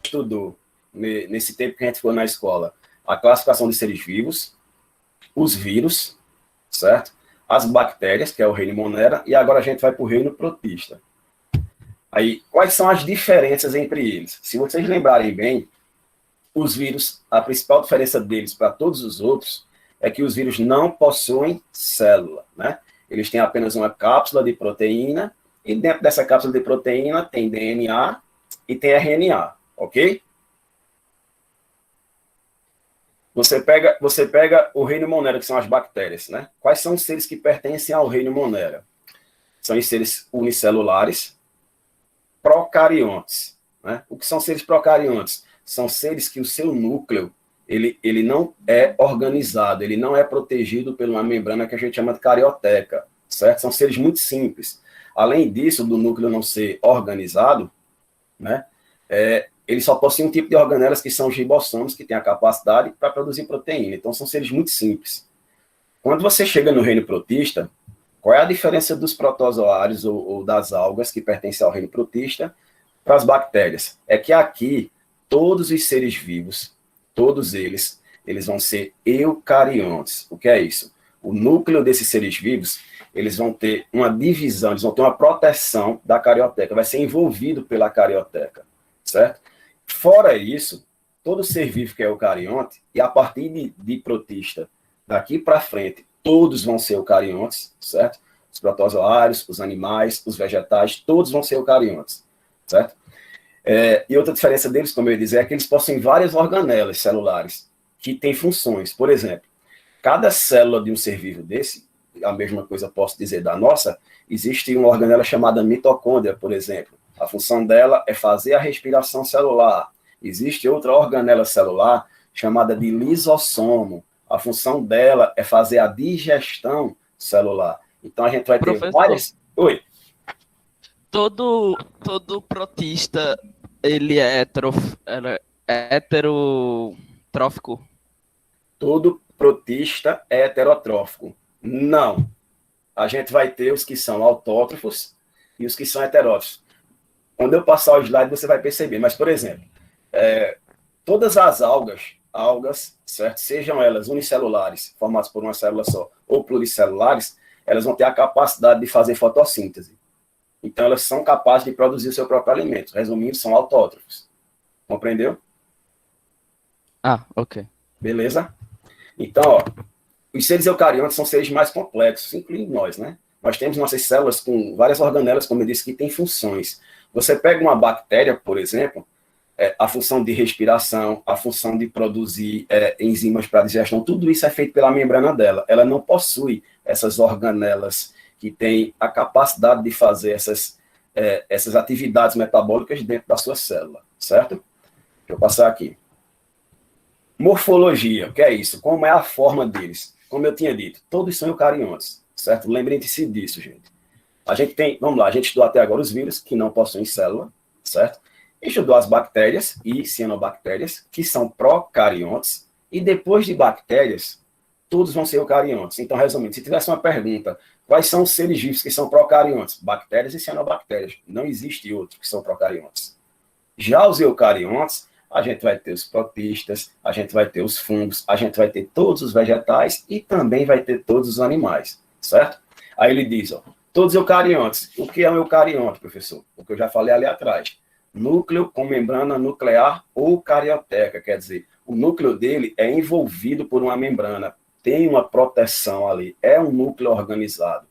Estudou, nesse tempo que a gente ficou na escola, a classificação de seres vivos, os vírus, certo? As bactérias, que é o reino Monera, e agora a gente vai para o reino protista. Aí, quais são as diferenças entre eles? Se vocês lembrarem bem, os vírus, a principal diferença deles para todos os outros é que os vírus não possuem célula, né? Eles têm apenas uma cápsula de proteína, e dentro dessa cápsula de proteína tem DNA e tem RNA, ok? Você pega o reino Monera, que são as bactérias, né? Quais são os seres que pertencem ao reino Monera? São os seres unicelulares, procariontes, né? O que são seres procariontes? São seres que o seu núcleo, ele não é organizado, ele não é protegido por uma membrana que a gente chama de carioteca, certo? São seres muito simples. Além disso, do núcleo não ser organizado, né? Eles só possuem um tipo de organelas que são os ribossomos, que têm a capacidade para produzir proteína. Então, são seres muito simples. Quando você chega no reino protista, qual é a diferença dos protozoários ou das algas que pertencem ao reino protista para as bactérias? É que aqui, todos os seres vivos, todos eles vão ser eucariontes. O que é isso? O núcleo desses seres vivos, eles vão ter uma divisão, eles vão ter uma proteção da carioteca, vai ser envolvido pela carioteca, certo? Fora isso, todo ser vivo que é eucarionte, e a partir de protista, daqui para frente, todos vão ser eucariontes, certo? Os protozoários, os animais, os vegetais, todos vão ser eucariontes, certo? E outra diferença deles, como eu ia dizer, é que eles possuem várias organelas celulares que têm funções. Por exemplo, cada célula de um ser vivo desse, a mesma coisa posso dizer da nossa, existe uma organela chamada mitocôndria, por exemplo. A função dela é fazer a respiração celular. Existe outra organela celular chamada de lisossomo. A função dela é fazer a digestão celular. Então, a gente vai ter várias... Oi. Todo protista, ele é heterotrófico? Todo protista é heterotrófico. Não. A gente vai ter os que são autótrofos e os que são heterótrofos. Quando eu passar o slide, você vai perceber. Mas, por exemplo, todas as algas, certo? Sejam elas unicelulares, formadas por uma célula só, ou pluricelulares, elas vão ter a capacidade de fazer fotossíntese. Então, elas são capazes de produzir o seu próprio alimento. Resumindo, são autótrofos. Compreendeu? Ah, ok. Beleza? Então, ó, os seres eucariontes são seres mais complexos, incluindo nós, né? Nós temos nossas células com várias organelas, como eu disse, que têm funções. Você pega uma bactéria, por exemplo, a função de respiração, a função de produzir enzimas para digestão, tudo isso é feito pela membrana dela. Ela não possui essas organelas que têm a capacidade de fazer essas atividades metabólicas dentro da sua célula, certo? Deixa eu passar aqui. Morfologia, o que é isso? Como é a forma deles? Como eu tinha dito, todos são eucariontes, certo? Lembrem-se disso, gente. A gente tem, vamos lá, a gente estudou até agora os vírus, que não possuem célula, certo? Estudou as bactérias e cianobactérias, que são procariontes, e depois de bactérias, todos vão ser eucariontes. Então, resumindo, se tivesse uma pergunta, quais são os seres vivos que são procariontes? Bactérias e cianobactérias. Não existe outro que são procariontes. Já os eucariontes, a gente vai ter os protistas, a gente vai ter os fungos, a gente vai ter todos os vegetais e também vai ter todos os animais, certo? Aí ele diz, ó, todos eucariontes. O que é um eucarionte, professor? O que eu já falei ali atrás. Núcleo com membrana nuclear ou carioteca, quer dizer, o núcleo dele é envolvido por uma membrana, tem uma proteção ali, é um núcleo organizado.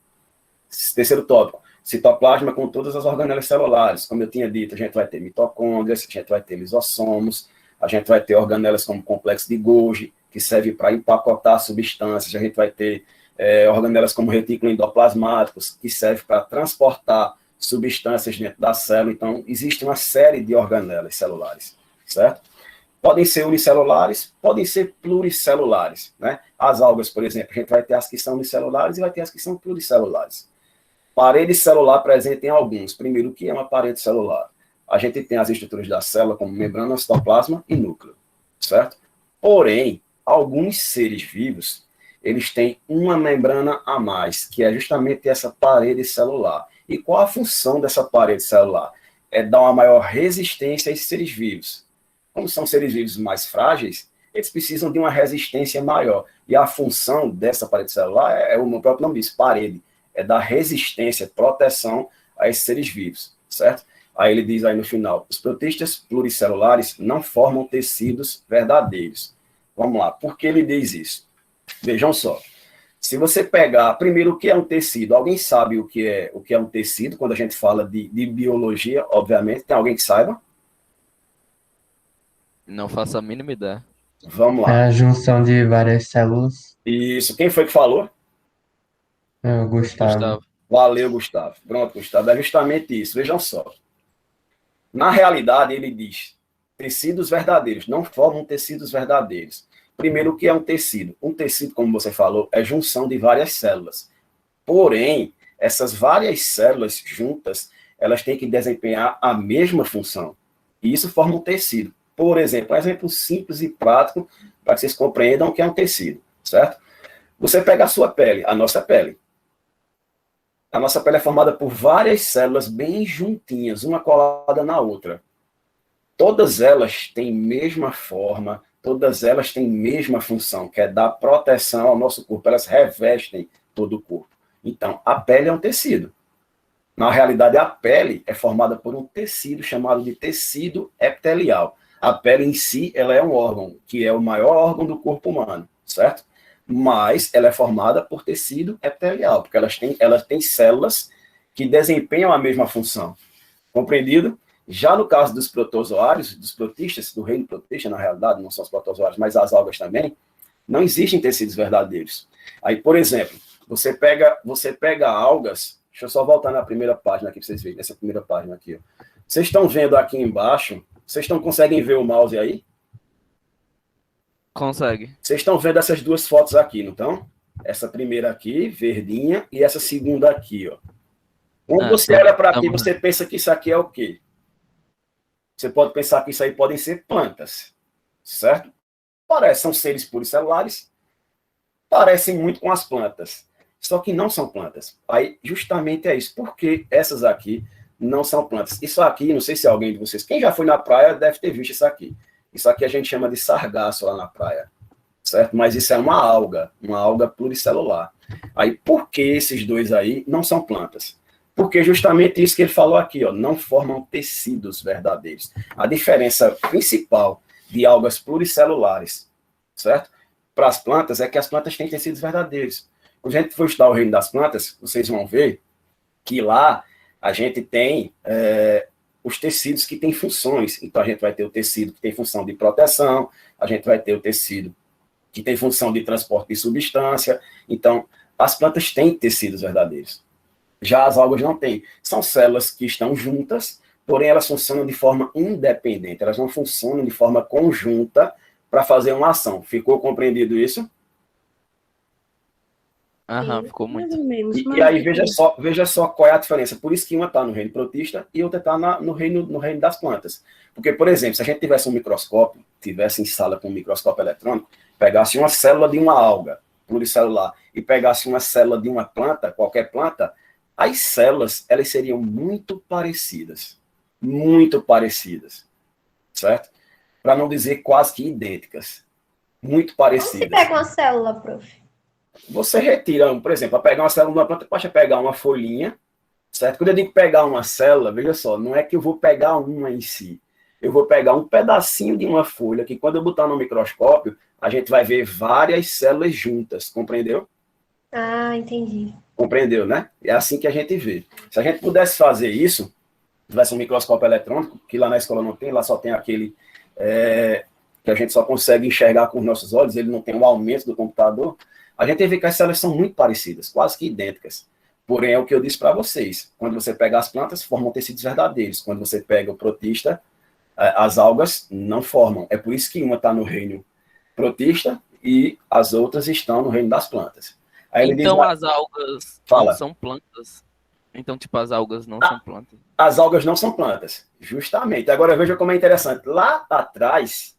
Terceiro tópico, citoplasma com todas as organelas celulares. Como eu tinha dito, a gente vai ter mitocôndrias, a gente vai ter lisossomos, a gente vai ter organelas como o complexo de Golgi, que serve para empacotar substâncias, a gente vai ter organelas como retículo endoplasmáticos, que serve para transportar substâncias dentro da célula. Então, existe uma série de organelas celulares, certo? Podem ser unicelulares, podem ser pluricelulares, né? As algas, por exemplo, a gente vai ter as que são unicelulares e vai ter as que são pluricelulares. Parede celular presente em alguns. Primeiro, o que é uma parede celular? A gente tem as estruturas da célula como membrana, citoplasma e núcleo. certo? Porém, alguns seres vivos, eles têm uma membrana a mais, que é justamente essa parede celular. E qual a função dessa parede celular? É dar uma maior resistência a esses seres vivos. Como são seres vivos mais frágeis, eles precisam de uma resistência maior. E a função dessa parede celular é o próprio nome diz, parede. É dar resistência, proteção a esses seres vivos, certo? Aí ele diz aí no final, os protistas pluricelulares não formam tecidos verdadeiros. Vamos lá, por que ele diz isso? Vejam só, se você pegar, primeiro, o que é um tecido? Alguém sabe o que é um tecido, quando a gente fala de biologia, obviamente, tem alguém que saiba? Não faço a mínima ideia. Vamos É lá. a junção de várias células. Isso, quem foi que falou? É o Gustavo. Gustavo. Valeu, Gustavo. Pronto, Gustavo, é justamente isso. Vejam só. Na realidade, ele diz, tecidos verdadeiros, não formam tecidos verdadeiros. Primeiro, o que é um tecido? Um tecido, como você falou, é junção de várias células. Porém, essas várias células juntas, elas têm que desempenhar a mesma função. E isso forma um tecido. Por exemplo, um exemplo simples e prático, para que vocês compreendam o que é um tecido, certo? Você pega a sua pele, a nossa pele. A nossa pele é formada por várias células bem juntinhas, uma colada na outra. Todas elas têm mesma forma, todas elas têm mesma função, que é dar proteção ao nosso corpo. Elas revestem todo o corpo. Então, a pele é um tecido. Na realidade, a pele é formada por um tecido chamado de tecido epitelial. A pele em si, ela é um órgão, que é o maior órgão do corpo humano, certo? Mas ela é formada por tecido epitelial, porque elas têm células que desempenham a mesma função. Compreendido? Já no caso dos protozoários, dos protistas, do reino protista, na realidade, não são os protozoários, mas as algas também, não existem tecidos verdadeiros. Aí, por exemplo, você pega algas, deixa eu só voltar na primeira página aqui para vocês verem, nessa primeira página aqui. Ó. Vocês estão vendo aqui embaixo, conseguem ver o mouse aí? Consegue. Vocês estão vendo essas duas fotos aqui, não estão? Essa primeira aqui, verdinha, e essa segunda aqui, ó. Quando você olha para aqui, você pensa que isso aqui é o quê? Você pode pensar que isso aí podem ser plantas, certo? São seres pluricelulares, parecem muito com as plantas, só que não são plantas. Aí, justamente é isso. Por que essas aqui não são plantas? Isso aqui, não sei se alguém de vocês, quem já foi na praia deve ter visto isso aqui. Isso aqui a gente chama de sargaço lá na praia, certo? Mas isso é uma alga pluricelular. Aí, por que esses dois aí não são plantas? Porque justamente isso que ele falou aqui, ó, não formam tecidos verdadeiros. A diferença principal de algas pluricelulares, certo? Para as plantas é que as plantas têm tecidos verdadeiros. Quando a gente for estudar o reino das plantas, vocês vão ver que lá a gente tem os tecidos que têm funções. Então a gente vai ter o tecido que tem função de proteção, a gente vai ter o tecido que tem função de transporte de substância. Então, as plantas têm tecidos verdadeiros. Já as algas não têm. São células que estão juntas, porém elas funcionam de forma independente. Elas não funcionam de forma conjunta para fazer uma ação. Ficou compreendido isso? Aham, ficou muito. E aí veja só qual é a diferença. Por isso que uma está no reino protista e outra está no reino das plantas. Porque, por exemplo, se a gente tivesse um microscópio, tivesse em sala com um microscópio eletrônico, pegasse uma célula de uma alga pluricelular e pegasse uma célula de uma planta, qualquer planta, as células, elas seriam muito parecidas, certo? Para não dizer quase que idênticas, muito parecidas. Como se pega uma célula, prof? Você retira, por exemplo, para pegar uma célula de uma planta, pode pegar uma folhinha, certo? Quando eu digo pegar uma célula, veja só, não é que eu vou pegar uma em si, eu vou pegar um pedacinho de uma folha, que quando eu botar no microscópio, a gente vai ver várias células juntas, compreendeu? Ah, entendi. Compreendeu, né? É assim que a gente vê. Se a gente pudesse fazer isso, tivesse um microscópio eletrônico, que lá na escola não tem, lá só tem aquele que a gente só consegue enxergar com os nossos olhos, ele não tem um aumento do computador, a gente vê que as células são muito parecidas, quase que idênticas. Porém, é o que eu disse para vocês. Quando você pega as plantas, formam tecidos verdadeiros. Quando você pega o protista, as algas não formam. É por isso que uma está no reino protista e as outras estão no reino das plantas. Aí então diz, as algas fala. não são plantas? Então, tipo, as algas não são plantas? As algas não são plantas, justamente. Agora veja como é interessante. Lá atrás,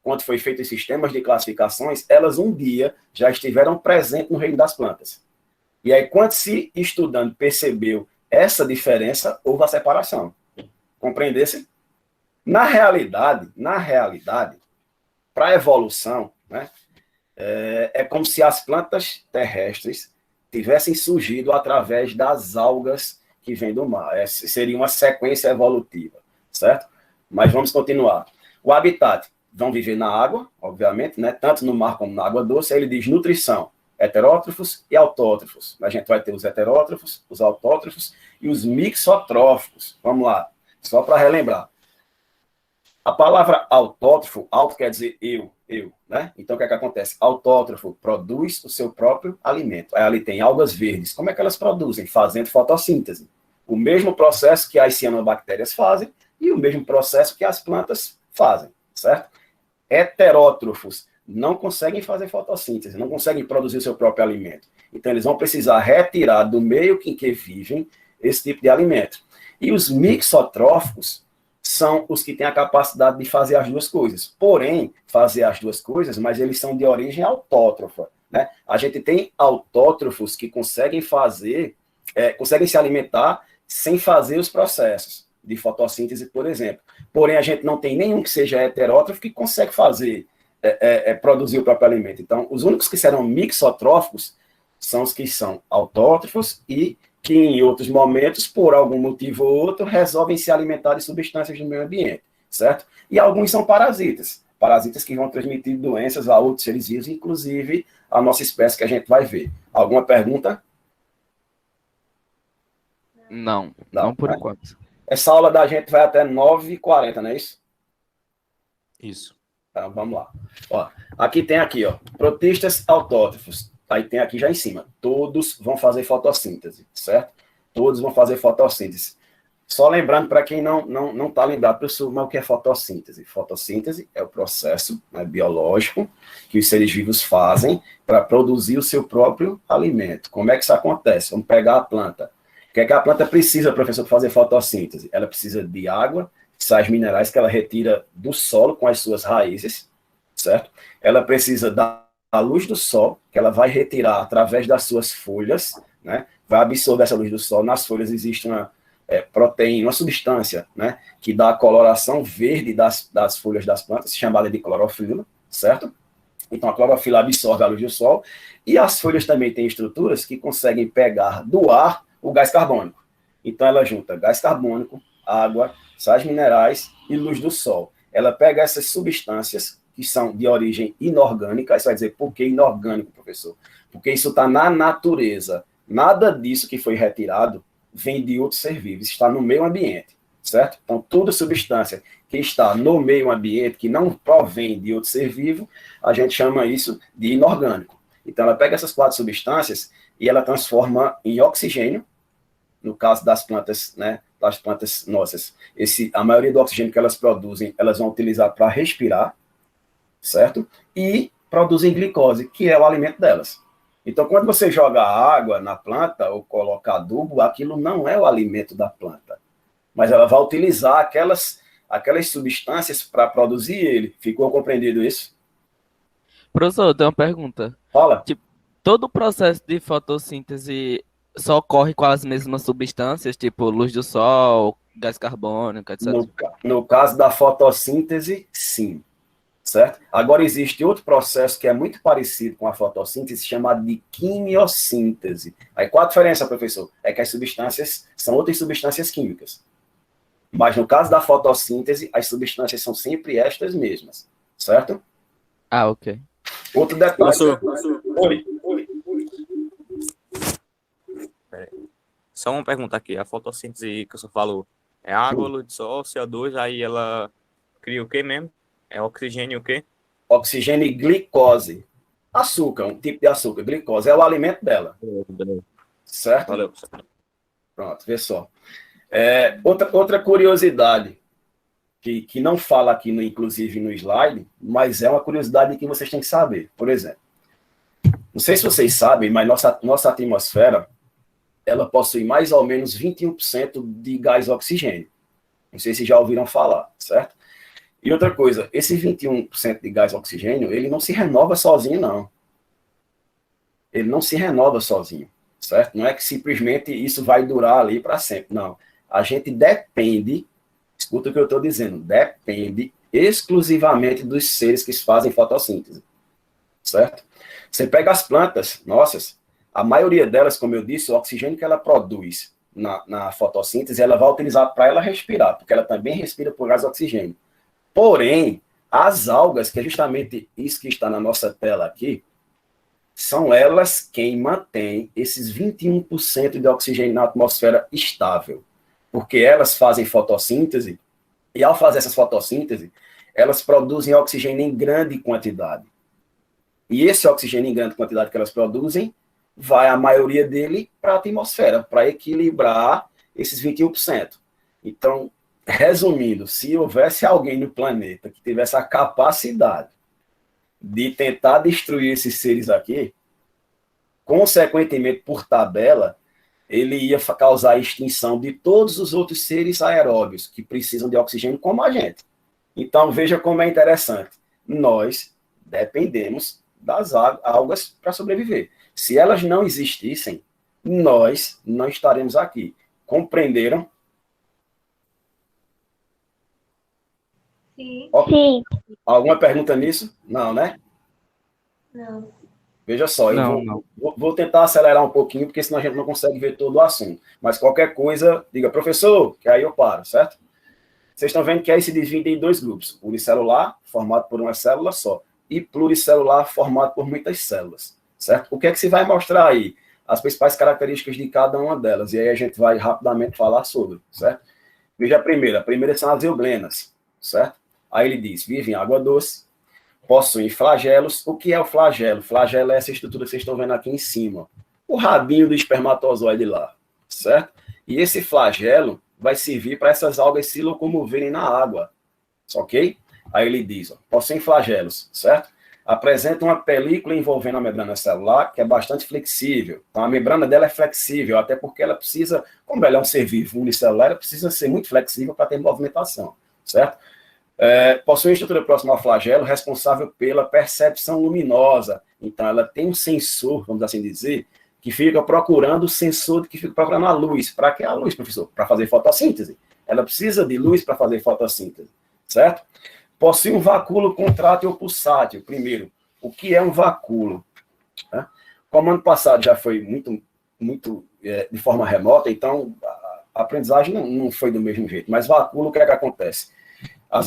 quando foi feito os sistemas de classificações, elas um dia já estiveram presentes no reino das plantas. E aí, quando se estudando percebeu essa diferença, houve a separação. Compreendesse? Na realidade, para a evolução, né, é como se as plantas terrestres tivessem surgido através das algas que vêm do mar. Seria uma sequência evolutiva, certo? Mas vamos continuar. O habitat, vão viver na água, obviamente, né, tanto no mar como na água doce. Aí ele diz nutrição, heterótrofos e autótrofos. A gente vai ter os heterótrofos, os autótrofos e os mixotróficos. Vamos lá, só para relembrar. A palavra autótrofo, auto quer dizer eu, né? Então, o que é que acontece? Autótrofo produz o seu próprio alimento. Aí ali tem algas verdes. Como é que elas produzem? Fazendo fotossíntese. O mesmo processo que as cianobactérias fazem e o mesmo processo que as plantas fazem, certo? Heterótrofos não conseguem fazer fotossíntese, não conseguem produzir o seu próprio alimento. Então, eles vão precisar retirar do meio em que vivem esse tipo de alimento. E os mixotróficos são os que têm a capacidade de fazer as duas coisas. Porém, fazer as duas coisas, mas eles são de origem autótrofa, né? A gente tem autótrofos que conseguem conseguem se alimentar sem fazer os processos de fotossíntese, por exemplo. Porém, a gente não tem nenhum que seja heterótrofo que consegue fazer, produzir o próprio alimento. Então, os únicos que serão mixotróficos são os que são autótrofos e que em outros momentos, por algum motivo ou outro, resolvem se alimentar de substâncias do meio ambiente, certo? E alguns são parasitas que vão transmitir doenças a outros seres vivos, inclusive a nossa espécie que a gente vai ver. Alguma pergunta? Não por enquanto. Essa aula da gente vai até 9h40, não é isso? Isso. Então, vamos lá. Ó, aqui tem protistas autótrofos. Aí tem aqui já em cima, todos vão fazer fotossíntese, certo? Todos vão fazer fotossíntese. Só lembrando, para quem não está lembrado, professor, mas o que é fotossíntese? Fotossíntese é o processo, né, biológico que os seres vivos fazem para produzir o seu próprio alimento. Como é que isso acontece? Vamos pegar a planta. O que é que a planta precisa, professor, para fazer fotossíntese? Ela precisa de água, sais minerais que ela retira do solo com as suas raízes, certo? Ela precisa da luz do sol, que ela vai retirar através das suas folhas, né? Vai absorver essa luz do sol. Nas folhas existe uma proteína, uma substância, né, que dá a coloração verde das folhas das plantas, chamada de clorofila, certo? Então, a clorofila absorve a luz do sol, e as folhas também têm estruturas que conseguem pegar do ar o gás carbônico. Então, ela junta gás carbônico, água, sais minerais e luz do sol. Ela pega essas substâncias que são de origem inorgânica. Aí você vai dizer, por que inorgânico, professor? Porque isso está na natureza. Nada disso que foi retirado vem de outro ser vivo, está no meio ambiente, certo? Então, toda substância que está no meio ambiente, que não provém de outro ser vivo, a gente chama isso de inorgânico. Então, ela pega essas 4 substâncias e ela transforma em oxigênio, no caso das plantas, né, das plantas nossas. A maioria do oxigênio que elas produzem, elas vão utilizar para respirar, certo? E produzem glicose, que é o alimento delas. Então, quando você joga água na planta ou coloca adubo, aquilo não é o alimento da planta, mas ela vai utilizar aquelas substâncias para produzir ele. Ficou compreendido isso? Professor, eu tenho uma pergunta. Fala. Tipo, todo o processo de fotossíntese só ocorre com as mesmas substâncias, tipo luz do sol, gás carbônico, etc. No caso da fotossíntese, sim. Certo? Agora, existe outro processo que é muito parecido com a fotossíntese, chamado de quimiossíntese. Aí, qual a diferença, professor? É que as substâncias são outras substâncias químicas. Mas, no caso da fotossíntese, as substâncias são sempre estas mesmas. Certo? Ah, ok. Outro detalhe. Professor. Oi. Só uma pergunta aqui. A fotossíntese que o senhor falou é água, luz do sol, CO2, aí ela cria o quê mesmo? É oxigênio o quê? Oxigênio e glicose. Açúcar, um tipo de açúcar. Glicose é o alimento dela. Certo? Valeu. Pronto, vê só. Outra curiosidade, que não fala aqui, inclusive, no slide, mas é uma curiosidade que vocês têm que saber. Por exemplo, não sei se vocês sabem, mas nossa atmosfera, ela possui mais ou menos 21% de gás oxigênio. Não sei se já ouviram falar, certo? E outra coisa, esse 21% de gás oxigênio, ele não se renova sozinho, não. Ele não se renova sozinho, certo? Não é que simplesmente isso vai durar ali para sempre, não. A gente depende, escuta o que eu estou dizendo, depende exclusivamente dos seres que fazem fotossíntese, certo? Você pega as plantas, nossas, a maioria delas, como eu disse, o oxigênio que ela produz na fotossíntese, ela vai utilizar para ela respirar, porque ela também respira por gás oxigênio. Porém, as algas, que é justamente isso que está na nossa tela aqui, são elas quem mantém esses 21% de oxigênio na atmosfera estável. Porque elas fazem fotossíntese, e ao fazer essas fotossíntese, elas produzem oxigênio em grande quantidade. E esse oxigênio em grande quantidade que elas produzem, vai a maioria dele para a atmosfera, para equilibrar esses 21%. Então, resumindo, se houvesse alguém no planeta que tivesse a capacidade de tentar destruir esses seres aqui, consequentemente, por tabela, ele ia causar a extinção de todos os outros seres aeróbios que precisam de oxigênio como a gente. Então, veja como é interessante. Nós dependemos das algas para sobreviver. Se elas não existissem, nós não estaremos aqui. Compreenderam? Sim. Sim. Alguma pergunta nisso? Não, né? Não. Veja só, Não. Vou tentar acelerar um pouquinho, porque senão a gente não consegue ver todo o assunto. Mas qualquer coisa, diga, professor, que aí eu paro, certo? Vocês estão vendo que aí se divide em dois grupos. Unicelular, formado por uma célula só, e pluricelular, formado por muitas células, certo? O que é que se vai mostrar aí? As principais características de cada uma delas. E aí a gente vai rapidamente falar sobre, certo? Veja a primeira são as euglenas, certo? Aí ele diz, vivem em água doce, possuem flagelos. O que é o flagelo? Flagelo é essa estrutura que vocês estão vendo aqui em cima. O rabinho do espermatozoide lá, certo? E esse flagelo vai servir para essas algas se locomoverem na água, ok? Aí ele diz, ó, possuem flagelos, certo? Apresenta uma película envolvendo a membrana celular, que é bastante flexível. Então, a membrana dela é flexível, até porque ela precisa, como ela é um ser vivo unicelular, ela precisa ser muito flexível para ter movimentação, certo? Possui uma estrutura próxima ao flagelo, responsável pela percepção luminosa. Então, ela tem um sensor, vamos assim dizer, que fica procurando o sensor que fica procurando a luz. Para que a luz, professor? Para fazer fotossíntese. Ela precisa de luz para fazer fotossíntese, certo? Possui um vacúolo contrátil ou pulsátil. Primeiro, o que é um vacúolo? Como ano passado já foi muito de forma remota, então a aprendizagem não foi do mesmo jeito. Mas vacúolo, o que é que acontece? As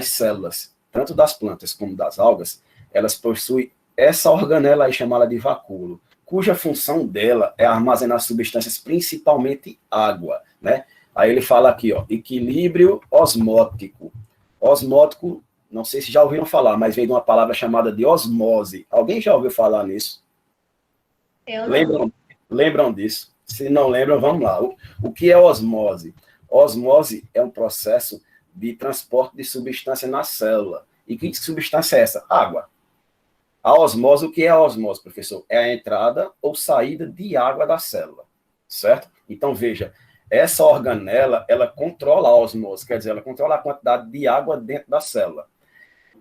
células, tanto das plantas como das algas, elas possuem essa organela aí chamada de vacúolo, cuja função dela é armazenar substâncias, principalmente água, né? Aí ele fala aqui, ó, equilíbrio osmótico. Osmótico, não sei se já ouviram falar, mas vem de uma palavra chamada de osmose. Alguém já ouviu falar nisso? Eu não. Lembram disso? Se não lembram, vamos lá. O que é osmose? Osmose é um processo de transporte de substância na célula. E que substância é essa? Água. A osmose, o que é a osmose, professor? É a entrada ou saída de água da célula, certo? Então, veja, essa organela, ela controla a osmose, quer dizer, ela controla a quantidade de água dentro da célula.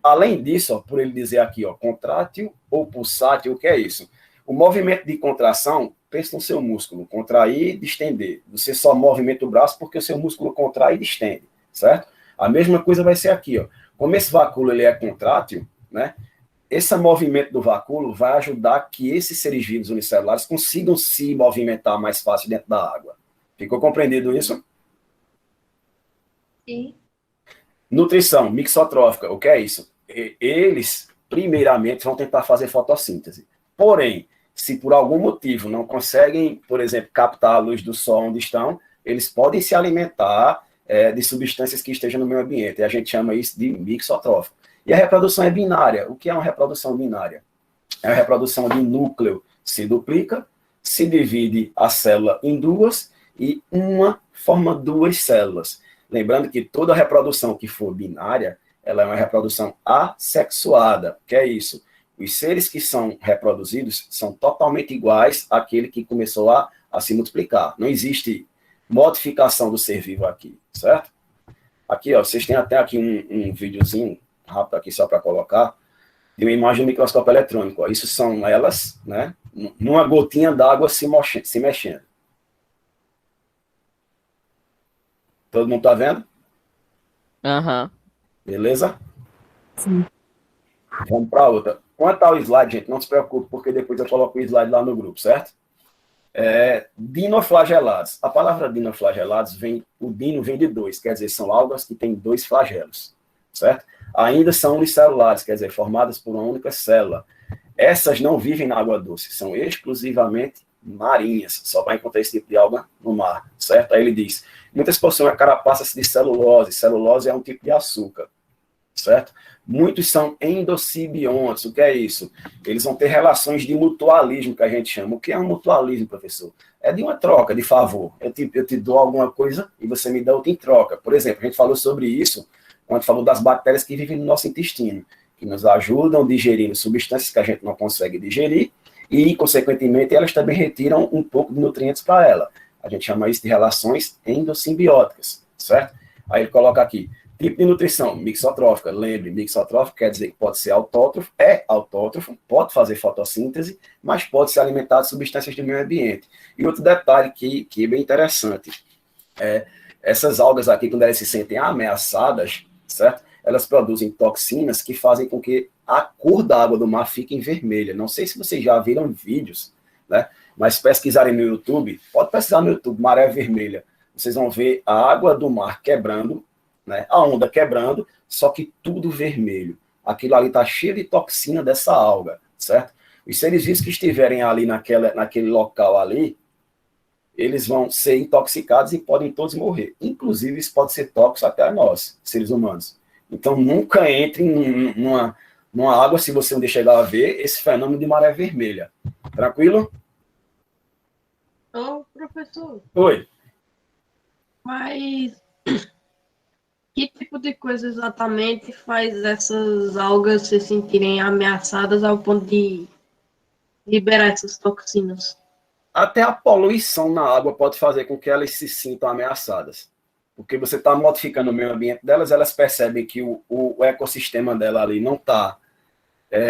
Além disso, ó, por ele dizer aqui, ó, contrátil ou pulsátil, o que é isso? O movimento de contração, pensa no seu músculo, contrair e distender. Você só movimenta o braço porque o seu músculo contrai e distende, certo? A mesma coisa vai ser aqui, ó. Como esse vacúolo ele é contrátil, né? Esse movimento do vacúolo vai ajudar que esses seres vivos unicelulares consigam se movimentar mais fácil dentro da água. Ficou compreendido isso? Sim. Nutrição mixotrófica, o que é isso? Eles, primeiramente, vão tentar fazer fotossíntese. Porém, se por algum motivo não conseguem, por exemplo, captar a luz do sol onde estão, eles podem se alimentar de substâncias que estejam no meio ambiente. E a gente chama isso de mixotrófico. E a reprodução é binária. O que é uma reprodução binária? É a reprodução de núcleo se duplica, se divide a célula em duas e uma forma duas células. Lembrando que toda reprodução que for binária, ela é uma reprodução assexuada. O que é isso? Os seres que são reproduzidos são totalmente iguais àquele que começou a se multiplicar. Não existe modificação do ser vivo aqui, certo? Aqui, ó, vocês têm até aqui um videozinho rápido aqui só para colocar, de uma imagem do microscópio eletrônico. Ó. Isso são elas, né, numa gotinha d'água se mexendo. Todo mundo tá vendo? Aham. Beleza? Sim. Vamos para outra. Quanto ao slide, gente, não se preocupe, porque depois eu coloco o slide lá no grupo, certo? Dinoflagelados. A palavra dinoflagelados o dino vem de dois, quer dizer, são algas que têm dois flagelos, certo? Ainda são unicelulares, quer dizer, formadas por uma única célula. Essas não vivem na água doce, são exclusivamente marinhas, só vai encontrar esse tipo de alga no mar, certo? Aí ele diz, muitas possuem a carapaça de celulose, celulose é um tipo de açúcar, certo? Muitos são endocibiontes. O que é isso? Eles vão ter relações de mutualismo, que a gente chama. O que é um mutualismo, professor? É de uma troca, de favor. Eu te dou alguma coisa e você me dá outra em troca. Por exemplo, a gente falou sobre isso quando falou das bactérias que vivem no nosso intestino, que nos ajudam digerindo substâncias que a gente não consegue digerir e, consequentemente, elas também retiram um pouco de nutrientes para ela. A gente chama isso de relações endossimbióticas, certo? Aí ele coloca aqui, tipo de nutrição, mixotrófica. Lembre, mixotrófico quer dizer que pode ser autótrofo, pode fazer fotossíntese, mas pode se alimentar de substâncias do meio ambiente. E outro detalhe que é bem interessante, essas algas aqui, quando elas se sentem ameaçadas, certo? Elas produzem toxinas que fazem com que a cor da água do mar fique vermelha. Não sei se vocês já viram vídeos, né? Mas pesquisarem no YouTube, pode pesquisar no YouTube, maré vermelha. Vocês vão ver a água do mar quebrando, né? A onda quebrando, só que tudo vermelho. Aquilo ali está cheio de toxina dessa alga, certo? Os seres vivos que estiverem ali naquele local ali, eles vão ser intoxicados e podem todos morrer. Inclusive, isso pode ser tóxico até a nós, seres humanos. Então, nunca entre numa água, se você um dia chegar a ver, esse fenômeno de maré vermelha. Tranquilo? Ô, professor, Oi. mas que tipo de coisa exatamente faz essas algas se sentirem ameaçadas ao ponto de liberar essas toxinas? Até a poluição na água pode fazer com que elas se sintam ameaçadas. Porque você está modificando o meio ambiente delas, elas percebem que o ecossistema dela ali não está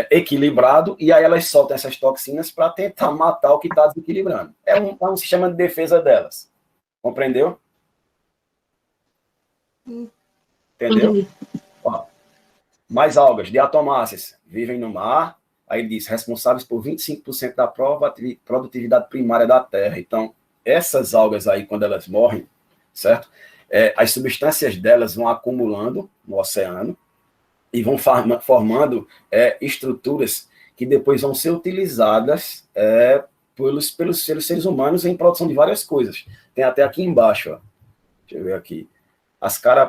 equilibrado, e aí elas soltam essas toxinas para tentar matar o que está desequilibrando. É um sistema de defesa delas. Compreendeu? Entendeu? Entendi. Ó, mais algas, diatomáceas, vivem no mar. Aí ele diz, responsáveis por 25% da produtividade primária da Terra. Então, essas algas aí, quando elas morrem, certo? As substâncias delas vão acumulando no oceano e vão formando estruturas que depois vão ser utilizadas pelos seres humanos em produção de várias coisas. Tem até aqui embaixo, ó. Deixa eu ver aqui.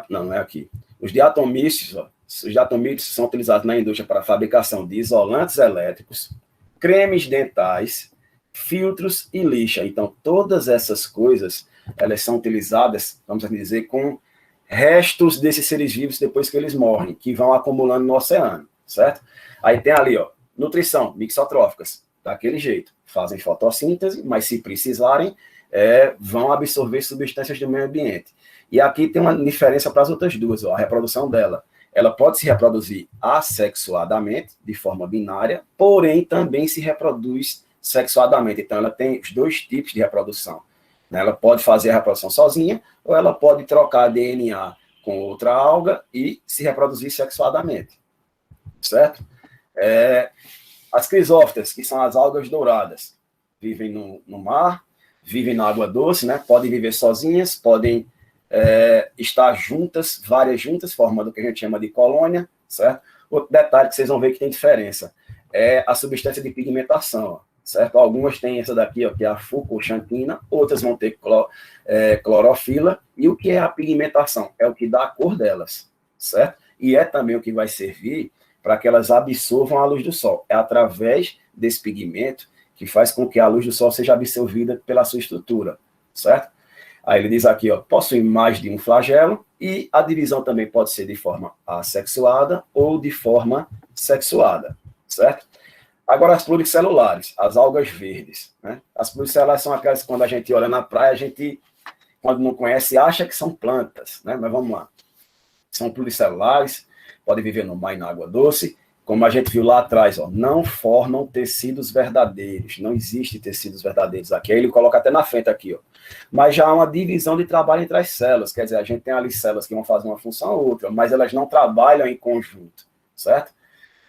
Não é aqui. Os diatomíceos, ó. Os diatomíceos são utilizados na indústria para a fabricação de isolantes elétricos, cremes dentais, filtros e lixa. Então, todas essas coisas, elas são utilizadas, vamos dizer, com restos desses seres vivos depois que eles morrem, que vão acumulando no oceano, certo? Aí tem ali, ó, nutrição, mixotróficas, daquele jeito. Fazem fotossíntese, mas se precisarem, vão absorver substâncias do meio ambiente. E aqui tem uma diferença para as outras duas, ó, a reprodução dela. Ela pode se reproduzir assexuadamente, de forma binária, porém também se reproduz sexuadamente. Então, ela tem os dois tipos de reprodução. Ela pode fazer a reprodução sozinha, ou ela pode trocar DNA com outra alga e se reproduzir sexuadamente. Certo? As crisófitas, que são as algas douradas, vivem no mar, vivem na água doce, né? Podem viver sozinhas, podem estar juntas, várias juntas, formando o que a gente chama de colônia, certo? Outro detalhe que vocês vão ver que tem diferença é a substância de pigmentação, ó, certo? Algumas têm essa daqui, ó, que é a fucoxantina, outras vão ter clorofila, e o que é a pigmentação? É o que dá a cor delas, certo? E é também o que vai servir para que elas absorvam a luz do sol. É através desse pigmento que faz com que a luz do sol seja absorvida pela sua estrutura, certo? Aí ele diz aqui, ó, possui mais de um flagelo, e a divisão também pode ser de forma assexuada ou de forma sexuada, certo? Agora, as pluricelulares, as algas verdes, né? As pluricelulares são aquelas que, quando a gente olha na praia, a gente, quando não conhece, acha que são plantas, né? Mas vamos lá. são pluricelulares, podem viver no mar e na água doce. Como a gente viu lá atrás, ó, não formam tecidos verdadeiros. Não existe tecidos verdadeiros aqui. Aí ele coloca até na frente aqui, ó. Mas já há uma divisão de trabalho entre as células. Quer dizer, a gente tem ali células que vão fazer uma função ou outra, mas elas não trabalham em conjunto, certo?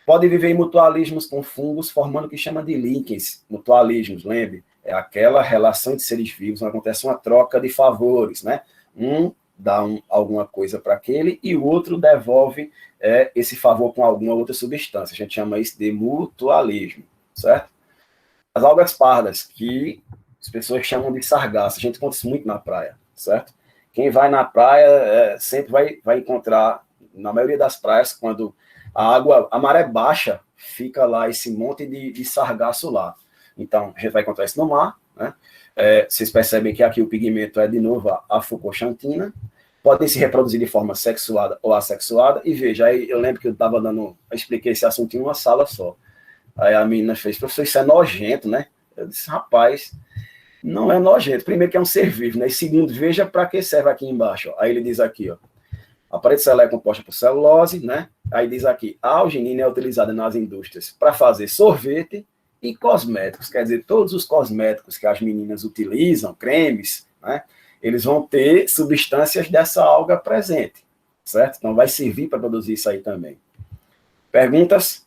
Podem viver em mutualismos com fungos, formando o que chama de líquens. Mutualismos, lembre, é aquela relação de seres vivos, onde acontece uma troca de favores, né? Um dá alguma coisa para aquele e o outro devolve esse favor com alguma outra substância. A gente chama isso de mutualismo, certo? As algas pardas, que as pessoas chamam de sargaço, a gente encontra isso muito na praia, certo? Quem vai na praia sempre vai encontrar, na maioria das praias, quando a maré baixa, fica lá esse monte de sargaço lá. Então, a gente vai encontrar isso no mar, né? Vocês percebem que aqui o pigmento é, de novo, a fucoxantina. Podem se reproduzir de forma sexuada ou assexuada. E veja, aí eu lembro que eu expliquei esse assunto em uma sala só. Aí a menina fez, professor, isso é nojento, né? Eu disse, rapaz, não é nojento. Primeiro que é um ser vivo, né? E segundo, veja para que serve aqui embaixo. Ó. Aí ele diz aqui, ó, a parede celular é composta por celulose, né? Aí diz aqui, a alginina é utilizada nas indústrias para fazer sorvete e cosméticos. Quer dizer, todos os cosméticos que as meninas utilizam, cremes, né? Eles vão ter substâncias dessa alga presente, certo? Então vai servir para produzir isso aí também. Perguntas?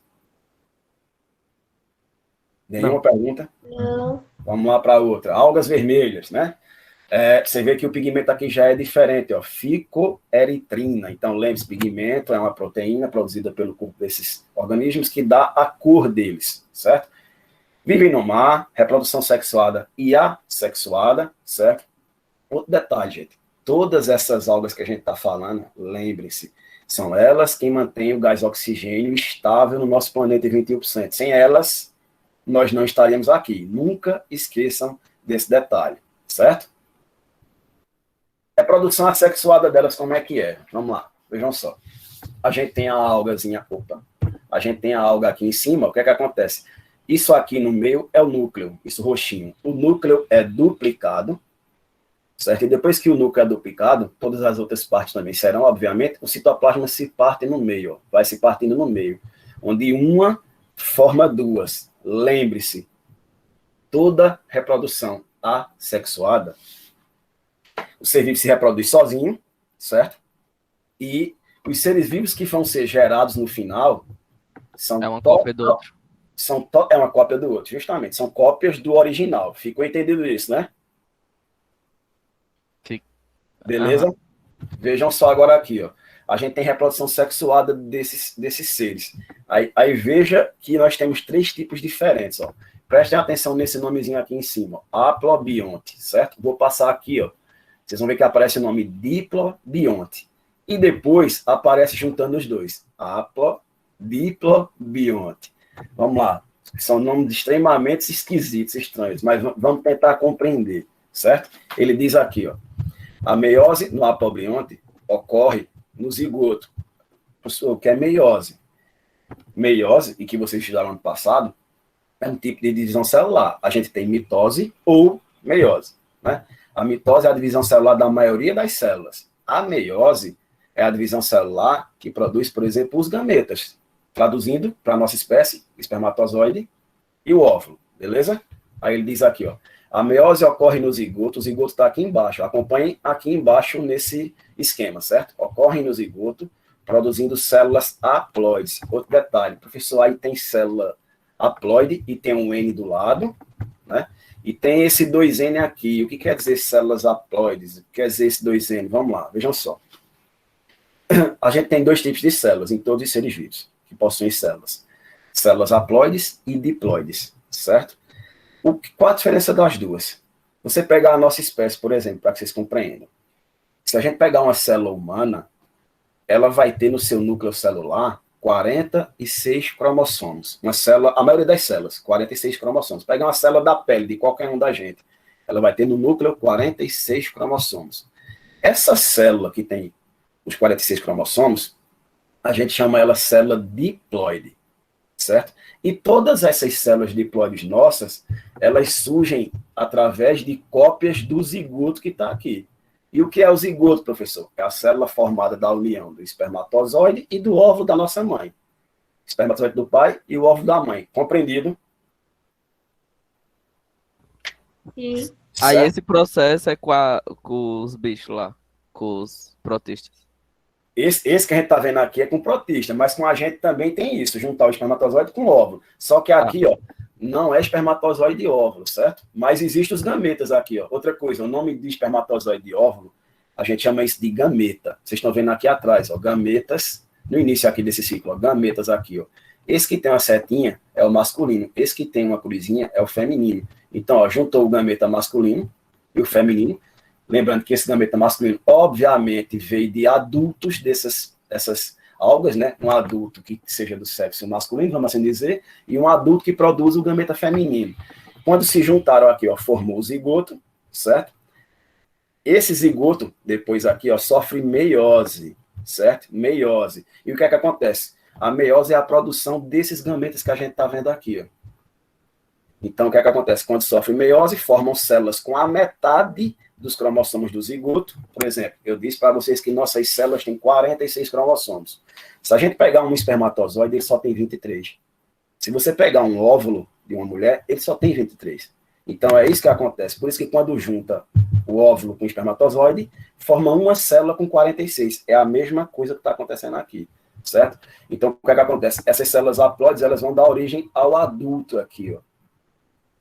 Nenhuma pergunta? Não. Vamos lá para outra. Algas vermelhas, né? Você vê que o pigmento aqui já é diferente, ó, ficoeritrina. Então, lembre-se, pigmento é uma proteína produzida pelo corpo desses organismos que dá a cor deles, certo? Vivem no mar, reprodução sexuada e assexuada, certo? Outro detalhe, gente, todas essas algas que a gente está falando, lembrem-se, são elas quem mantém o gás oxigênio estável no nosso planeta em 21%. Sem elas, nós não estaríamos aqui. Nunca esqueçam desse detalhe, certo? A reprodução assexuada delas, como é que é? Vamos lá, vejam só. A gente tem a algazinha, a gente tem a alga aqui em cima, o que é que acontece? Isso aqui no meio é o núcleo, isso roxinho. O núcleo é duplicado, certo? E depois que o núcleo é duplicado, todas as outras partes também serão, obviamente, o citoplasma se parte no meio, ó, vai se partindo no meio, onde uma forma duas. Lembre-se, toda reprodução assexuada, o ser vivo se reproduz sozinho, certo? E os seres vivos que vão ser gerados no final são... É uma cópia do outro. É uma cópia do outro, justamente. São cópias do original. Ficou entendido isso, né? Beleza? Uhum. Vejam só agora aqui, ó. A gente tem reprodução sexuada desses seres. Aí veja que nós temos 3 tipos diferentes, ó. Prestem atenção nesse nomezinho aqui em cima, ó. Haplobionte, certo? Vou passar aqui, ó. Vocês vão ver que aparece o nome diplobionte. E depois aparece juntando os dois. Diplobionte. Vamos lá. São nomes extremamente esquisitos, estranhos, mas vamos tentar compreender, certo? Ele diz aqui, ó. A meiose no haplobionte ocorre no zigoto. O que é meiose? Meiose, e que vocês estudaram ano passado, é um tipo de divisão celular. A gente tem mitose ou meiose, né? A mitose é a divisão celular da maioria das células. A meiose é a divisão celular que produz, por exemplo, os gametas. Traduzindo para a nossa espécie, espermatozoide e o óvulo, beleza? Aí ele diz aqui, ó. A meiose ocorre no zigoto, o zigoto está aqui embaixo. Acompanhem aqui embaixo nesse esquema, certo? Ocorre no zigoto, produzindo células haploides. Outro detalhe, professor, aí tem célula haploide e tem um N do lado, né? E tem esse 2N aqui. O que quer dizer células haploides? O que quer dizer esse 2N? Vamos lá, vejam só. A gente tem 2 tipos de células em todos os seres vivos que possuem células. Células haploides e diploides, certo? Qual a diferença das duas? Você pegar a nossa espécie, por exemplo, para que vocês compreendam. Se a gente pegar uma célula humana, ela vai ter no seu núcleo celular 46 cromossomos. Uma célula, a maioria das células, 46 cromossomos. Pega uma célula da pele de qualquer um da gente, ela vai ter no núcleo 46 cromossomos. Essa célula que tem os 46 cromossomos, a gente chama ela célula diploide, certo? E todas essas células diploides nossas, elas surgem através de cópias do zigoto que está aqui. E o que é o zigoto, professor? É a célula formada da união do espermatozoide e do óvulo da nossa mãe. Espermatozoide do pai e o óvulo da mãe. Compreendido? Sim. Aí Certo? esse processo é com os bichos lá, com os protistas. Esse que a gente está vendo aqui é com protista, mas com a gente também tem isso, juntar o espermatozoide com o óvulo. Só que aqui, ó, não é espermatozoide e óvulo, certo? Mas existem os gametas aqui, ó. Outra coisa, o nome de espermatozoide e óvulo, a gente chama isso de gameta. Vocês estão vendo aqui atrás, ó, gametas, no início aqui desse ciclo, ó, gametas aqui, ó. Esse que tem uma setinha é o masculino, esse que tem uma cruzinha é o feminino. Então, ó, juntou o gameta masculino e o feminino. Lembrando que esse gameta masculino, obviamente, veio de adultos dessas algas, né? Um adulto que seja do sexo masculino, vamos assim dizer, e um adulto que produz o gameta feminino. Quando se juntaram aqui, ó, formou o zigoto, certo? Esse zigoto, depois aqui, ó, sofre meiose, certo? Meiose. E o que é que acontece? A meiose é a produção desses gametas que a gente está vendo aqui, ó. Então, o que é que acontece? Quando sofre meiose, formam células com a metade dos cromossomos do zigoto. Por exemplo, eu disse para vocês que nossas células têm 46 cromossomos. Se a gente pegar um espermatozoide, ele só tem 23. Se você pegar um óvulo de uma mulher, ele só tem 23. Então, é isso que acontece. Por isso que quando junta o óvulo com o espermatozoide, forma uma célula com 46. É a mesma coisa que está acontecendo aqui, certo? Então, o que é que acontece? Essas células haploides, elas vão dar origem ao adulto aqui, ó.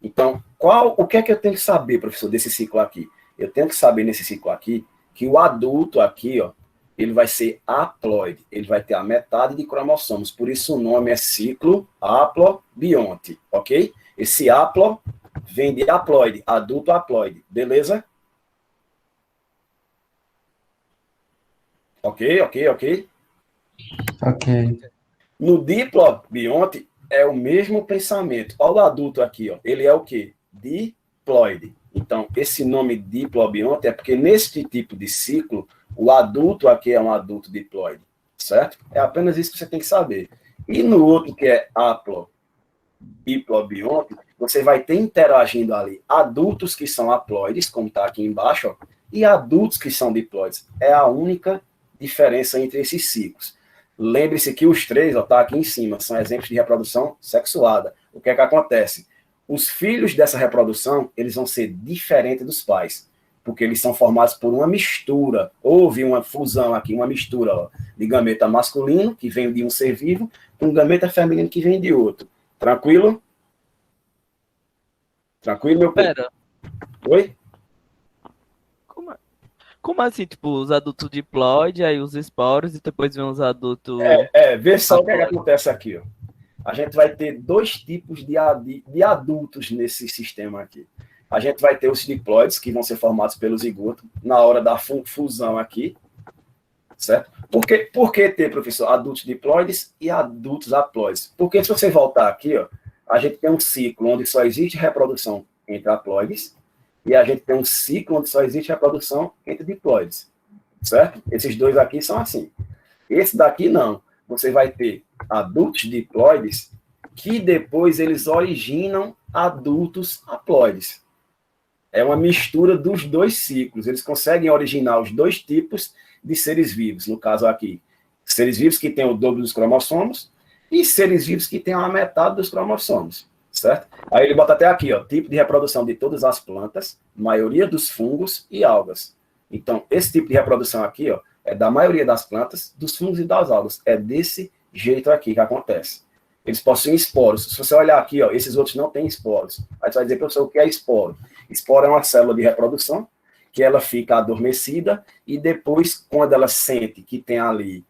Então, o que é que eu tenho que saber, professor, desse ciclo aqui? Eu tenho que saber nesse ciclo aqui que o adulto aqui, ó, ele vai ser haploide, ele vai ter a metade de cromossomos, por isso o nome é ciclo haplobionte, ok? Esse haplo vem de haploide, adulto haploide, beleza? Ok. Ok. No diplobionte é o mesmo pensamento. Olha o adulto aqui, ó. Ele é o quê? Diploide. Então, esse nome diplobionte é porque nesse tipo de ciclo, o adulto aqui é um adulto diploide, certo? É apenas isso que você tem que saber. E no outro, que é diplobionte, você vai ter interagindo ali adultos que são haploides, como está aqui embaixo, ó, e adultos que são diploides. É a única diferença entre esses ciclos. Lembre-se que os três, ó, tá aqui em cima, são exemplos de reprodução sexuada. O que é que acontece? Os filhos dessa reprodução, eles vão ser diferentes dos pais, porque eles são formados por uma mistura. Houve uma fusão aqui, uma mistura, ó, de gameta masculino, que vem de um ser vivo, com gameta feminino, que vem de outro. Tranquilo? Tranquilo, meu povo? Pera, Oi? como assim, tipo, os adultos diploide, aí os esporos e depois vem os adultos... Vê só o que é que acontece aqui, ó. A gente vai ter dois tipos de adultos nesse sistema aqui. A gente vai ter os diploides, que vão ser formados pelo zigoto, na hora da fusão aqui, certo? Por que ter, professor, adultos diploides e adultos haploides? Porque se você voltar aqui, ó, a gente tem um ciclo onde só existe reprodução entre haploides, e a gente tem um ciclo onde só existe reprodução entre diploides, certo? Esses dois aqui são assim. Esse daqui não. Você vai ter adultos diploides que depois eles originam adultos haploides. É uma mistura dos dois ciclos. Eles conseguem originar os dois tipos de seres vivos. No caso aqui, seres vivos que têm o dobro dos cromossomos e seres vivos que têm a metade dos cromossomos, certo? Aí ele bota até aqui, ó, tipo de reprodução de todas as plantas, maioria dos fungos e algas. Então, esse tipo de reprodução aqui, ó, é da maioria das plantas, dos fungos e das algas. É desse jeito aqui que acontece. Eles possuem esporos. Se você olhar aqui, ó, esses outros não têm esporos. Aí você vai dizer, professor, o que é esporo? Esporo é uma célula de reprodução que ela fica adormecida e depois, quando ela sente que tem ali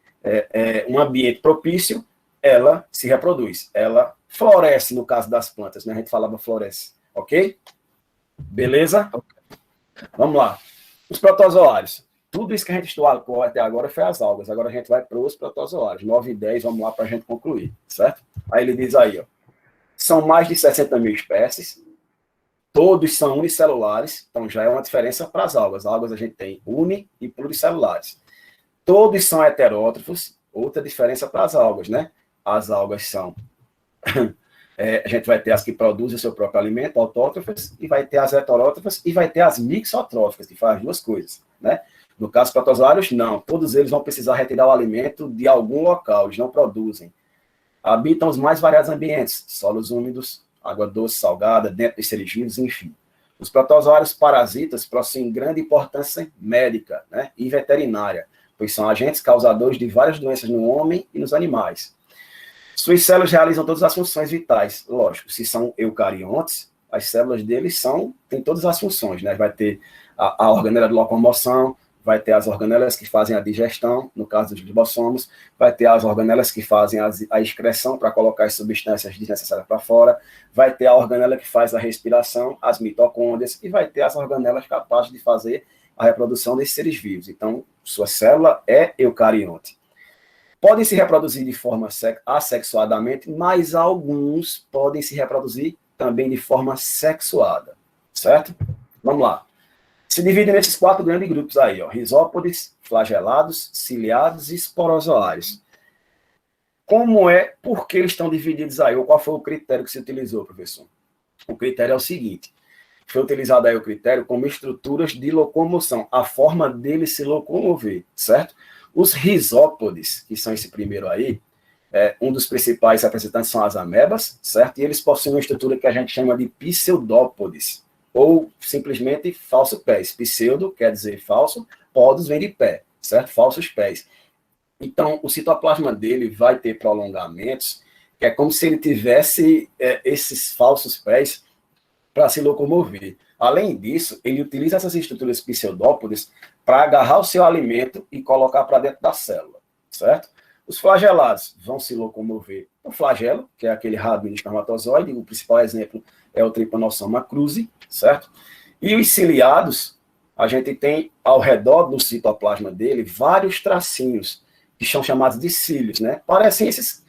um ambiente propício, ela se reproduz. Ela floresce, no caso das plantas, né? A gente falava floresce. Ok? Beleza? Vamos lá. Os protozoários. Tudo isso que a gente estudou até agora foi as algas. Agora a gente vai para os protozoários. 9 e 10, vamos lá para a gente concluir, certo? Aí ele diz aí, ó, são mais de 60 mil espécies, todos são unicelulares, então já é uma diferença para as algas. As algas a gente tem uni e pluricelulares. Todos são heterótrofos, outra diferença para as algas, né? As algas são A gente vai ter as que produzem o seu próprio alimento, autótrofas, e vai ter as heterótrofas, e vai ter as mixotróficas, que fazem as duas coisas, né? No caso dos protozoários, não. Todos eles vão precisar retirar o alimento de algum local, eles não produzem. Habitam os mais variados ambientes, solos úmidos, água doce, salgada, dentro de seres vivos, enfim. Os protozoários parasitas possuem grande importância médica, né, e veterinária, pois são agentes causadores de várias doenças no homem e nos animais. Suas células realizam todas as funções vitais. Lógico, se são eucariontes, as células deles têm todas as funções, né? Vai ter a organela de locomoção, vai ter as organelas que fazem a digestão, no caso dos lipossomos, vai ter as organelas que fazem a excreção para colocar as substâncias desnecessárias para fora, vai ter a organela que faz a respiração, as mitocôndrias, e vai ter as organelas capazes de fazer a reprodução desses seres vivos. Então, sua célula é eucarionte. Podem se reproduzir de forma assexuadamente, mas alguns podem se reproduzir também de forma sexuada, certo? Vamos lá. Se divide nesses 4 grandes grupos aí, ó, risópodes, flagelados, ciliados e esporozoários. Por que eles estão divididos aí? Ou qual foi o critério que se utilizou, professor? O critério é o seguinte, foi utilizado aí o critério como estruturas de locomoção, a forma dele se locomover, certo? Os risópodes, que são esse primeiro aí, um dos principais representantes são as amebas, certo? E eles possuem uma estrutura que a gente chama de pseudópodes, ou simplesmente falso pés. Pseudo quer dizer falso, podos vem de pé, certo? Falsos pés. Então, o citoplasma dele vai ter prolongamentos, que é como se ele tivesse esses falsos pés para se locomover. Além disso, ele utiliza essas estruturas pseudópodes para agarrar o seu alimento e colocar para dentro da célula, certo? Os flagelados vão se locomover por flagelo, que é aquele rabinho de espermatozoide, o principal exemplo é o Trypanosoma cruzi, certo? E os ciliados, a gente tem ao redor do citoplasma dele vários tracinhos, que são chamados de cílios, né? Parecem esses...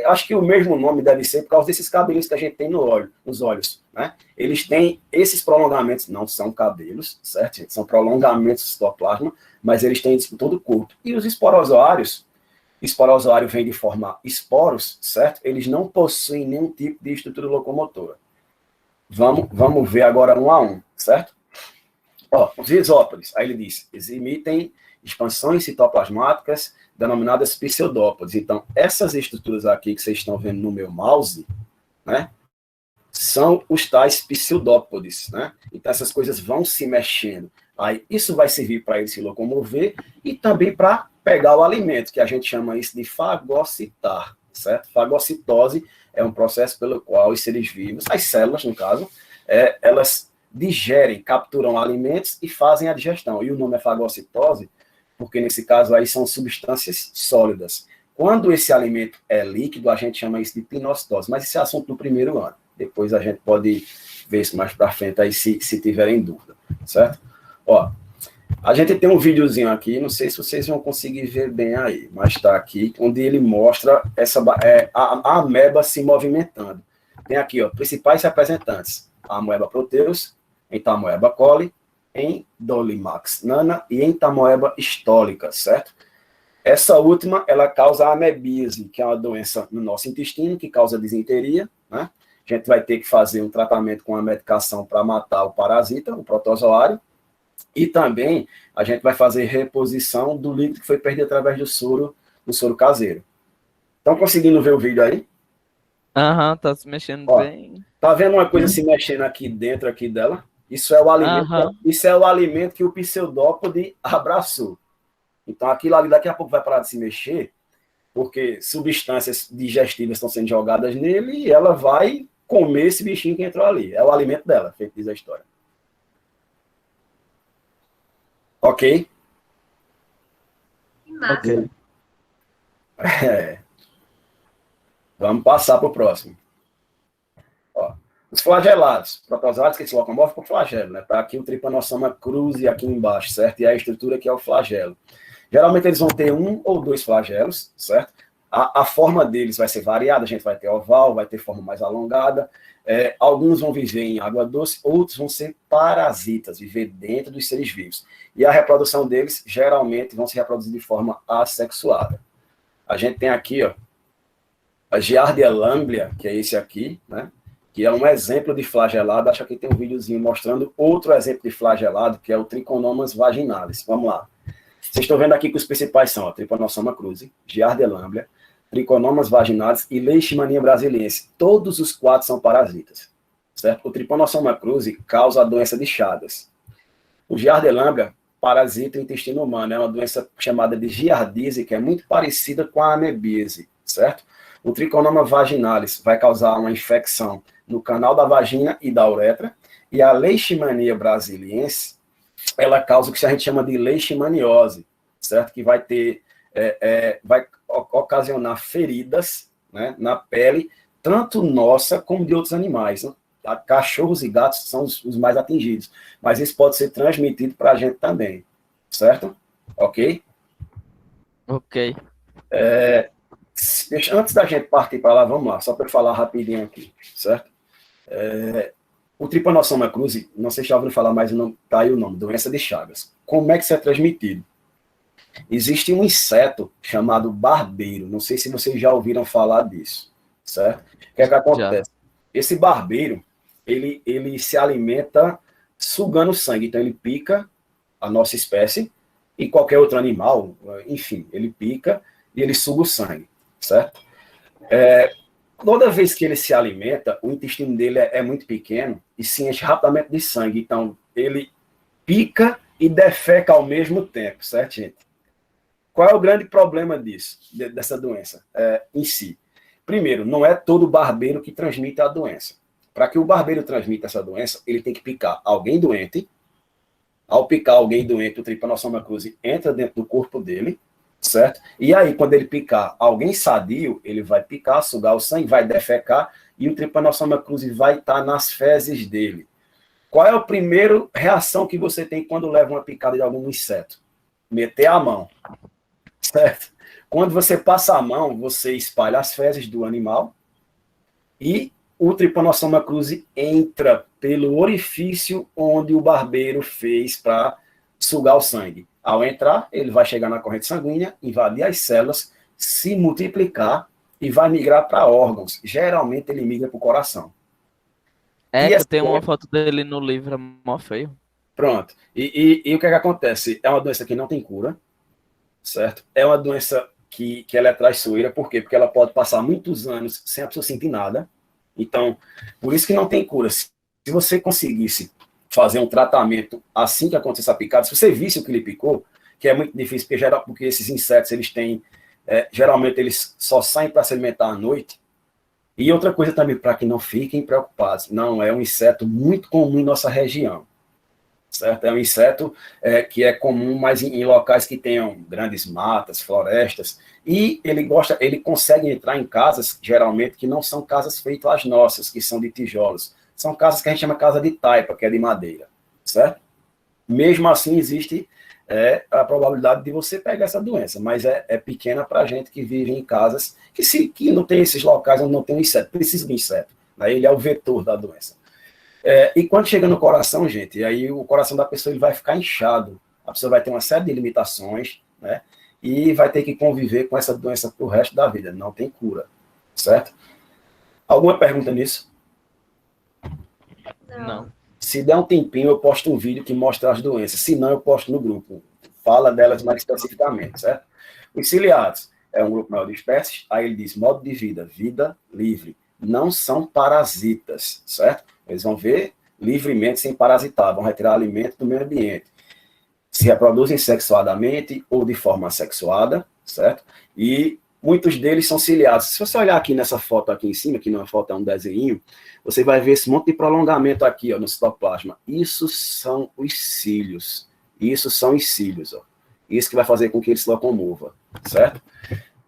acho que o mesmo nome deve ser por causa desses cabelos que a gente tem nos olhos, né? Eles têm esses prolongamentos, não são cabelos, certo, gente? São prolongamentos do citoplasma, mas eles têm isso por todo o corpo. E os esporozoários, esporozoário vem de formar esporos, certo? Eles não possuem nenhum tipo de estrutura locomotora. Vamos ver agora um a um, certo? Ó, os risópodes, aí ele diz, eles emitem expansões citoplasmáticas denominadas pseudópodes. Então, essas estruturas aqui que vocês estão vendo no meu mouse, né, são os tais pseudópodes, né? Então, essas coisas vão se mexendo. Aí, isso vai servir para ele se locomover e também para pegar o alimento, que a gente chama isso de fagocitar, certo? Fagocitose é um processo pelo qual os seres vivos, as células, no caso, elas digerem, capturam alimentos e fazem a digestão. E o nome é fagocitose, porque nesse caso aí são substâncias sólidas. Quando esse alimento é líquido, a gente chama isso de pinocitose, mas esse é assunto do primeiro ano. Depois a gente pode ver isso mais para frente aí, se tiverem dúvida, certo? Ó, a gente tem um videozinho aqui, não sei se vocês vão conseguir ver bem aí, mas está aqui, onde ele mostra a ameba se movimentando. Tem aqui, ó, principais representantes, a amoeba proteus, Entamoeba coli, Endolimax nana e Entamoeba histólica, certo? Essa última, ela causa a amebíase, que é uma doença no nosso intestino, que causa disenteria, né? A gente vai ter que fazer um tratamento com a medicação para matar o parasita, o protozoário, e também a gente vai fazer reposição do líquido que foi perdido através do soro caseiro. Estão conseguindo ver o vídeo aí? Aham, tá se mexendo Ó, bem. tá vendo uma coisa se mexendo aqui dentro aqui dela? Isso é o alimento, isso é o alimento que o pseudópode abraçou. Então aquilo ali daqui a pouco vai parar de se mexer, porque substâncias digestivas estão sendo jogadas nele e ela vai comer esse bichinho que entrou ali. É o alimento dela, feito diz a história. Ok? Que massa. Ok. Vamos passar para o próximo. Ó, os flagelados, protozoários que se locomovem por flagelo, né? Tá aqui o Trypanosoma cruzi aqui embaixo, certo? E a estrutura que é o flagelo. Geralmente eles vão ter 1 ou 2 flagelos, certo? A forma deles vai ser variada, a gente vai ter oval, vai ter forma mais alongada. Alguns vão viver em água doce, outros vão ser parasitas, viver dentro dos seres vivos. E a reprodução deles, geralmente, vão se reproduzir de forma assexuada. A gente tem aqui, ó, a Giardia lamblia, que é esse aqui, né? Que é um exemplo de flagelado. Acho que aqui tem um videozinho mostrando outro exemplo de flagelado, que é o Trichonomas vaginalis. Vamos lá. Vocês estão vendo aqui que os principais são a Trypanosoma cruzi, Giardia lamblia, Trichonomas vaginalis e Leishmania brasiliense. Todos os 4 são parasitas, certo? O Trypanosoma cruzi causa a doença de Chagas. O Giardia lamblia parasita o intestino humano, é uma doença chamada de giardíase, que é muito parecida com a amebíase, certo? O Trichonoma vaginalis vai causar uma infecção no canal da vagina e da uretra, e a Leishmania brasiliense, ela causa o que a gente chama de leishmaniose, certo? Que vai ter, vai ocasionar feridas, né, na pele, tanto nossa como de outros animais, né? Cachorros e gatos são os mais atingidos, mas isso pode ser transmitido para a gente também, certo? Ok? Ok. Antes da gente partir para lá, vamos lá, só para eu falar rapidinho aqui, certo? O Trypanosoma cruzi, não sei se já ouviram falar, mas está aí o nome, doença de Chagas. Como é que isso é transmitido? Existe um inseto chamado barbeiro, não sei se vocês já ouviram falar disso, certo? O que é que acontece? Esse barbeiro, ele se alimenta sugando sangue, então ele pica a nossa espécie e qualquer outro animal, enfim, ele pica e ele suga o sangue, certo? Toda vez que ele se alimenta, o intestino dele é muito pequeno e se enche rapidamente de sangue, então ele pica e defeca ao mesmo tempo, certo, gente? Qual é o grande problema disso, dessa doença em si? Primeiro, não é todo barbeiro que transmite a doença. Para que o barbeiro transmita essa doença, ele tem que picar alguém doente. Ao picar alguém doente, o Trypanosoma cruzi entra dentro do corpo dele, certo? E aí, quando ele picar alguém sadio, ele vai picar, sugar o sangue, vai defecar, e o Trypanosoma cruzi vai estar nas fezes dele. Qual é a primeira reação que você tem quando leva uma picada de algum inseto? Meter a mão, certo? Quando você passa a mão, você espalha as fezes do animal e o Trypanosoma cruzi entra pelo orifício onde o barbeiro fez para sugar o sangue. Ao entrar, ele vai chegar na corrente sanguínea, invadir as células, se multiplicar e vai migrar para órgãos. Geralmente ele migra para o coração. Que eu tenho uma foto dele no livro, é mó feio. Pronto. E o que é que acontece? É uma doença que não tem cura, certo? É uma doença que ela é traiçoeira. Por quê? Porque ela pode passar muitos anos sem a pessoa sentir nada. Então, por isso que não tem cura. Se você conseguisse fazer um tratamento assim que acontece a picada, se você visse o que lhe picou, que é muito difícil, porque esses insetos, eles têm, geralmente eles só saem para se alimentar à noite. E outra coisa também, para que não fiquem preocupados, não é um inseto muito comum em nossa região, certo? É um inseto que é comum mais em locais que tenham grandes matas, florestas, e ele consegue entrar em casas, geralmente, que não são casas feitas às nossas, que são de tijolos. São casas que a gente chama casa de taipa, que é de madeira, certo? Mesmo assim, existe a probabilidade de você pegar essa doença, mas é pequena para a gente que vive em casas que não tem esses locais onde não tem um inseto, precisa de inseto, né? Ele é o vetor da doença. E quando chega no coração, gente, aí o coração da pessoa ele vai ficar inchado, a pessoa vai ter uma série de limitações, né? E vai ter que conviver com essa doença pro resto da vida, não tem cura, certo? Alguma pergunta nisso? Não. Se der um tempinho, eu posto um vídeo que mostra as doenças. Se não, eu posto no grupo. Fala delas mais especificamente, certo? Os ciliados é um grupo maior de espécies. Aí ele diz modo de vida, vida livre. Não são parasitas, certo? Eles vão ver livremente sem parasitar, vão retirar alimento do meio ambiente. Se reproduzem sexuadamente ou de forma assexuada, certo? E muitos deles são ciliados. Se você olhar aqui nessa foto aqui em cima, que não é foto, é um desenho, você vai ver esse monte de prolongamento aqui, ó, no citoplasma. Isso são os cílios. Isso são os cílios, ó. Isso que vai fazer com que ele se locomova, certo?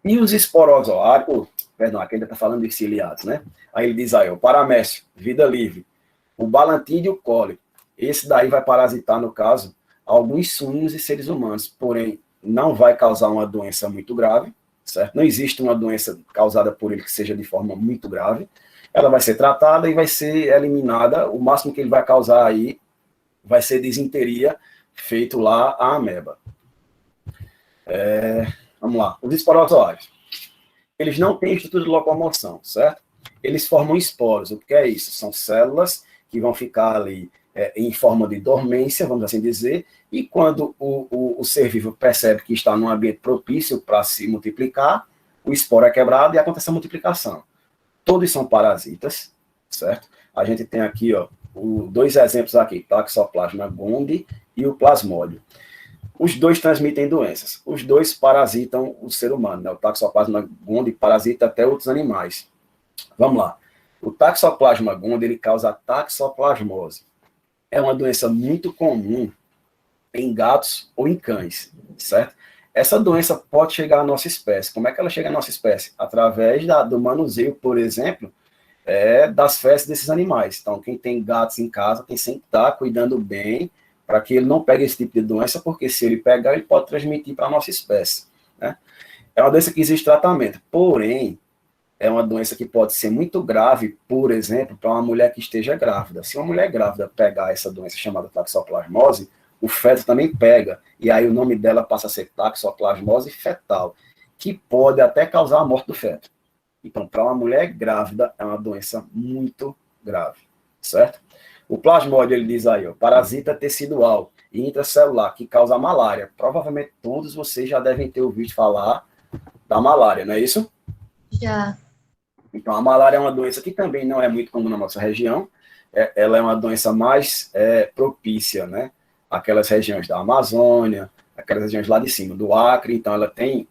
E os esporozoários, perdão, aqui ainda está falando de ciliados, né? Aí ele diz aí, o paramécio, vida livre. O balantídeo coli. Esse daí vai parasitar, no caso, alguns suínos e seres humanos, porém, não vai causar uma doença muito grave, certo? Não existe uma doença causada por ele que seja de forma muito grave. Ela vai ser tratada e vai ser eliminada. O máximo que ele vai causar aí vai ser disenteria, feito lá a ameba. Vamos lá. Os esporozoários. eles não têm estrutura de locomoção, certo? Eles formam esporos. O que é isso? São células que vão ficar ali em forma de dormência, vamos assim dizer, e quando o ser vivo percebe que está num ambiente propício para se multiplicar, o esporo é quebrado e acontece a multiplicação. Todos são parasitas, certo? A gente tem aqui, ó, dois exemplos aqui, Toxoplasma gondii e o Plasmódio. Os dois transmitem doenças. Os dois parasitam o ser humano, né? O Toxoplasma gondii parasita até outros animais. Vamos lá. O Toxoplasma gondii, ele causa taxoplasmose. É uma doença muito comum em gatos ou em cães, certo? Essa doença pode chegar à nossa espécie. Como é que ela chega à nossa espécie? Através do manuseio, por exemplo, das fezes desses animais. Então, quem tem gatos em casa tem sempre que estar cuidando bem para que ele não pegue esse tipo de doença, porque se ele pegar, ele pode transmitir para a nossa espécie, né? É uma doença que existe tratamento, porém, é uma doença que pode ser muito grave, por exemplo, para uma mulher que esteja grávida. Se uma mulher grávida pegar essa doença chamada taxoplasmose, o feto também pega, e aí o nome dela passa a ser taxoplasmose fetal, que pode até causar a morte do feto. Então, para uma mulher grávida, é uma doença muito grave, certo? O plasmódio, ele diz aí, ó, parasita tecidual e intracelular, que causa malária. Provavelmente todos vocês já devem ter ouvido falar da malária, não é isso? Já. Então, a malária é uma doença que também não é muito comum na nossa região. Ela é uma doença mais propícia, né? Aquelas regiões da Amazônia, aquelas regiões lá de cima, do Acre. Então, ela tem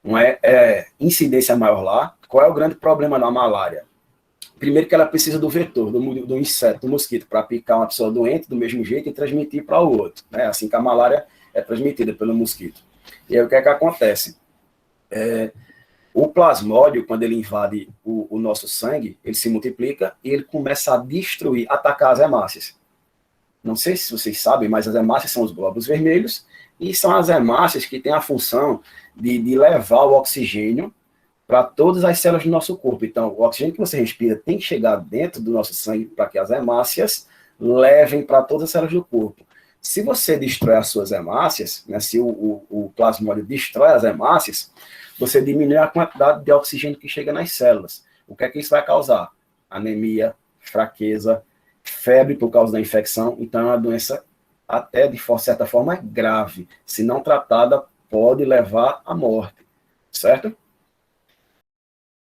uma incidência maior lá. Qual é o grande problema da malária? Primeiro que ela precisa do vetor, do inseto, do mosquito, para picar uma pessoa doente do mesmo jeito e transmitir para o outro, né? Assim que a malária é transmitida pelo mosquito. E aí, o que é que acontece? O plasmódio, quando ele invade o nosso sangue, ele se multiplica e ele começa a destruir, atacar as hemácias. Não sei se vocês sabem, mas as hemácias são os glóbulos vermelhos e são as hemácias que têm a função de levar o oxigênio para todas as células do nosso corpo. Então, o oxigênio que você respira tem que chegar dentro do nosso sangue para que as hemácias levem para todas as células do corpo. Se você destrói as suas hemácias, né, se o plasmódio destrói as hemácias, você diminui a quantidade de oxigênio que chega nas células. O que é que isso vai causar? Anemia, fraqueza, febre por causa da infecção. Então, é uma doença até, de certa forma, grave. Se não tratada, pode levar à morte, certo?